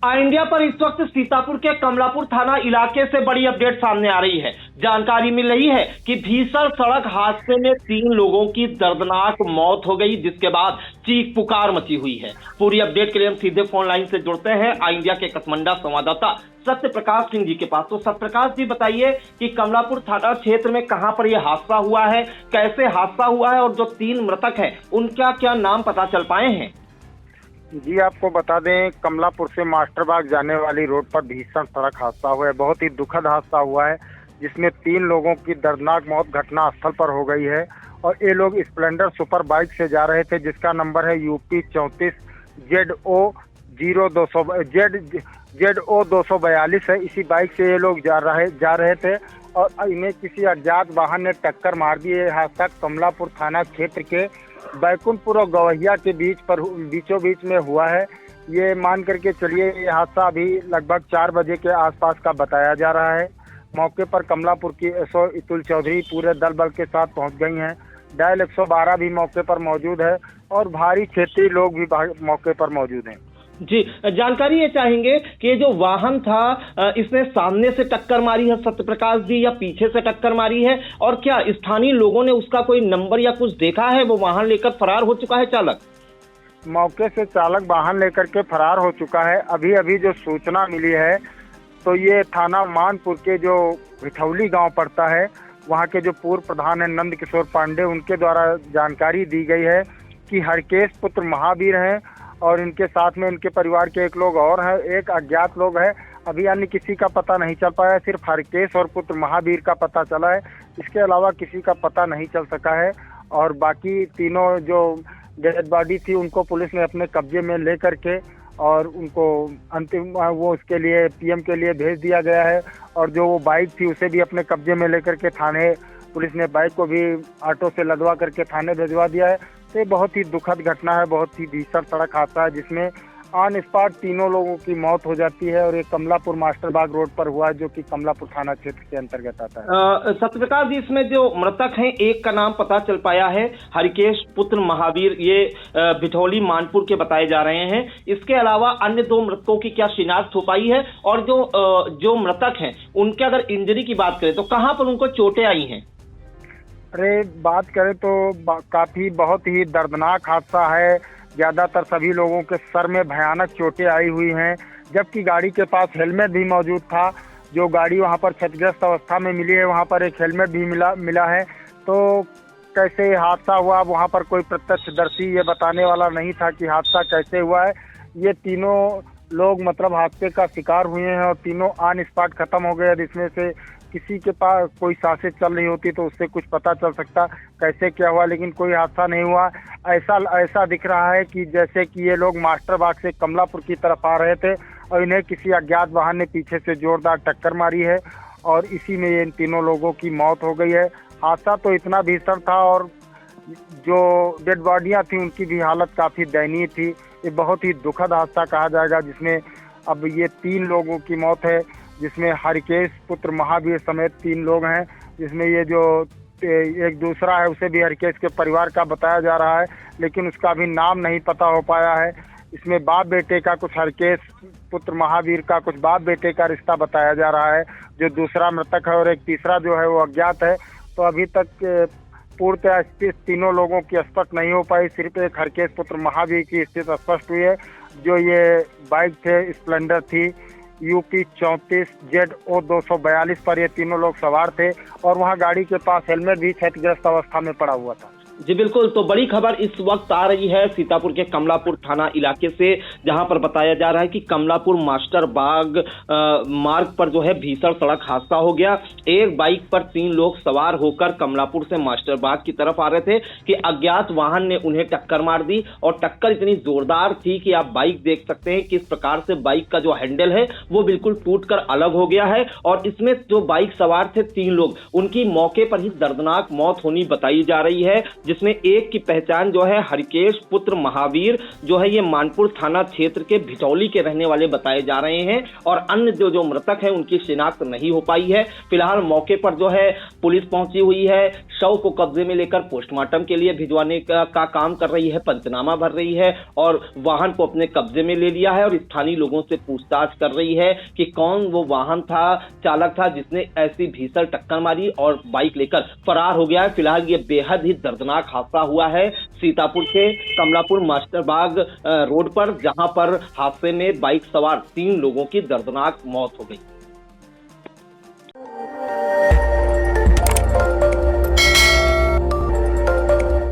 India पर इस वक्त सीतापुर के कमलापुर थाना इलाके से बड़ी अपडेट सामने आ रही है। जानकारी मिल रही है कि भीषण सड़क हादसे में 3 लोगों की दर्दनाक मौत हो गई, जिसके बाद चीख पुकार मची हुई है। पूरी अपडेट के लिए हम सीधे फोन लाइन से जुड़ते हैं इंडिया के कसमंडा संवाददाता सत्य प्रकाश सिंह जी के पास। तो सत्य प्रकाश जी, बताइए कि कमलापुर थाना क्षेत्र में कहां पर यह हादसा हुआ है, कैसे हादसा हुआ है और जो 3 मृतक हैं उनका क्या नाम पता चल पाए हैं? जी, आपको बता दें, कमलापुर से मास्टरबाग जाने वाली रोड पर भीषण सड़क हादसा हुआ है। बहुत ही दुखद हादसा हुआ है, जिसमें 3 लोगों की दर्दनाक मौत घटना स्थल पर हो गई है। और ये लोग स्प्लेंडर सुपर बाइक से जा रहे थे, जिसका नंबर है UP 34 ZO 242 है। इसी बाइक से ये लोग जा रहे थे और इन्हें किसी अज्ञात वाहन ने टक्कर मार दी। ये हादसा कमलापुर थाना क्षेत्र के बैकुंठपुर और गवैया के बीचों बीच में हुआ है। ये मान करके चलिए, ये हादसा अभी लगभग 4 बजे के आसपास का बताया जा रहा है। मौके पर कमलापुर की SO इतुल चौधरी पूरे दल बल के साथ पहुंच गई हैं। डायल 112 भी मौके पर मौजूद है और भारी क्षेत्रीय लोग भी मौके पर मौजूद हैं। जी, जानकारी ये चाहेंगे कि जो वाहन था इसने सामने से टक्कर मारी है सत्य प्रकाश जी, या पीछे से टक्कर मारी है? और क्या स्थानीय लोगों ने उसका कोई नंबर या कुछ देखा है? वो वाहन लेकर फरार हो चुका है चालक? मौके से चालक वाहन लेकर के फरार हो चुका है। अभी जो सूचना मिली है, तो ये थाना मानपुर के जो भिठौली गांव पड़ता है, वहां के जो पूर्व प्रधान है नंद किशोर पांडे, उनके द्वारा जानकारी दी गई है कि हरकेश पुत्र महावीर हैं और इनके साथ में इनके परिवार के 1 लोग और हैं, एक अज्ञात लोग है। अभी अन्य किसी का पता नहीं चल पाया, सिर्फ हरकेश और पुत्र महावीर का पता चला है। इसके अलावा किसी का पता नहीं चल सका है। और बाकी तीनों जो डेड बॉडी थी उनको पुलिस ने अपने कब्जे में ले करके और उनको अंतिम वो उसके लिए PM के लिए भेज दिया गया है। और जो वो बाइक थी उसे भी अपने कब्जे में लेकर के थाने, पुलिस ने बाइक को भी ऑटो से लदवा करके थाने भिजवा दिया है। तो ये बहुत ही दुखद घटना है, बहुत ही भीषण सड़क हादसा है, जिसमें ऑन स्पॉट 3 लोगों की मौत हो जाती है। और ये कमलापुर मास्टरबाग रोड पर हुआ है, जो कि कमलापुर थाना क्षेत्र के अंतर्गत आता है। सत्यप्रकाश जी, इसमें जो मृतक हैं एक का नाम पता चल पाया है, हरकेश पुत्र महावीर, ये भिठौली मानपुर के बताए जा रहे हैं। इसके अलावा अन्य 2 मृतकों की क्या शिनाख्त हो पाई है? और जो मृतक हैं उनके अगर इंजरी की बात करें तो कहाँ पर उनको चोटें आई हैं? अरे, बात करें तो बहुत ही दर्दनाक हादसा है। ज्यादातर सभी लोगों के सर में भयानक चोटें आई हुई हैं, जबकि गाड़ी के पास हेलमेट भी मौजूद था। जो गाड़ी वहां पर क्षतिग्रस्त अवस्था में मिली है, वहां पर एक हेलमेट भी मिला है। तो कैसे हादसा हुआ, वहां पर कोई प्रत्यक्षदर्शी ये बताने वाला नहीं था कि हादसा कैसे हुआ है। ये तीनों लोग मतलब हादसे का शिकार हुए हैं और तीनों ऑन स्पॉट खत्म हो गए। इसमें से किसी के पास कोई सांसें चल रही होती तो उससे कुछ पता चल सकता कैसे क्या हुआ, लेकिन कोई हादसा नहीं हुआ। ऐसा दिख रहा है कि जैसे कि ये लोग मास्टरबाग से कमलापुर की तरफ आ रहे थे और इन्हें किसी अज्ञात वाहन ने पीछे से जोरदार टक्कर मारी है और इसी में इन 3 लोगों की मौत हो गई है। हादसा तो इतना भीषण था और जो डेड बॉडियां थी उनकी भी हालत काफी दयनीय थी। ये बहुत ही दुखद हादसा कहा जाएगा, जिसमें अब ये 3 लोगों की मौत है, जिसमें हरकेश पुत्र महावीर समेत 3 लोग हैं। जिसमें ये जो एक दूसरा है उसे भी हरकेश के परिवार का बताया जा रहा है, लेकिन उसका भी नाम नहीं पता हो पाया है। इसमें बाप बेटे का, कुछ हरकेश पुत्र महावीर का कुछ बाप बेटे का रिश्ता बताया जा रहा है, जो दूसरा मृतक है, और एक तीसरा जो है वो अज्ञात है। तो अभी तक पूर्णतः 3 लोगों की स्पष्ट नहीं हो पाई। सिर्फ एक हरकेश पुत्र महावीर की स्थिति स्पष्ट हुई है। जो ये बाइक थे, स्प्लेंडर थी, UP 34 ZO 242 पर ये 3 लोग सवार थे और वहां गाड़ी के पास हेलमेट भी क्षतिग्रस्त अवस्था में पड़ा हुआ था। जी बिल्कुल, तो बड़ी खबर इस वक्त आ रही है सीतापुर के कमलापुर थाना इलाके से, जहां पर बताया जा रहा है कि कमलापुर मास्टरबाग मार्ग पर जो है भीषण सड़क हादसा हो गया। एक बाइक पर 3 लोग सवार होकर कमलापुर से मास्टरबाग की तरफ आ रहे थे कि अज्ञात वाहन ने उन्हें टक्कर मार दी और टक्कर इतनी जोरदार थी कि आप बाइक देख सकते हैं किस प्रकार से बाइक का जो हैंडल है वो बिल्कुल टूटकर अलग हो गया है। और इसमें जो बाइक सवार थे 3 लोग, उनकी मौके पर ही दर्दनाक मौत होनी बताई जा रही है। जिसमें एक की पहचान जो है हरिकेश पुत्र महावीर जो है ये मानपुर थाना क्षेत्र के भिटौली के रहने वाले बताए जा रहे हैं और अन्य जो मृतक हैं उनकी शिनाख्त नहीं हो पाई है। फिलहाल मौके पर जो है पुलिस पहुंची हुई है, शव को कब्जे में लेकर पोस्टमार्टम के लिए भिजवाने का काम कर रही है, पंचनामा भर रही है और वाहन को अपने कब्जे में ले लिया है और स्थानीय लोगों से पूछताछ कर रही है कि कौन वो वाहन था, चालक था जिसने ऐसी भीषण टक्कर मारी और बाइक लेकर फरार हो गया है। फिलहाल ये बेहद ही दर्दनाक हादसा हुआ है सीतापुर के कमलापुर मास्टरबाग रोड पर, जहां पर हादसे में बाइक सवार 3 लोगों की दर्दनाक मौत हो गई।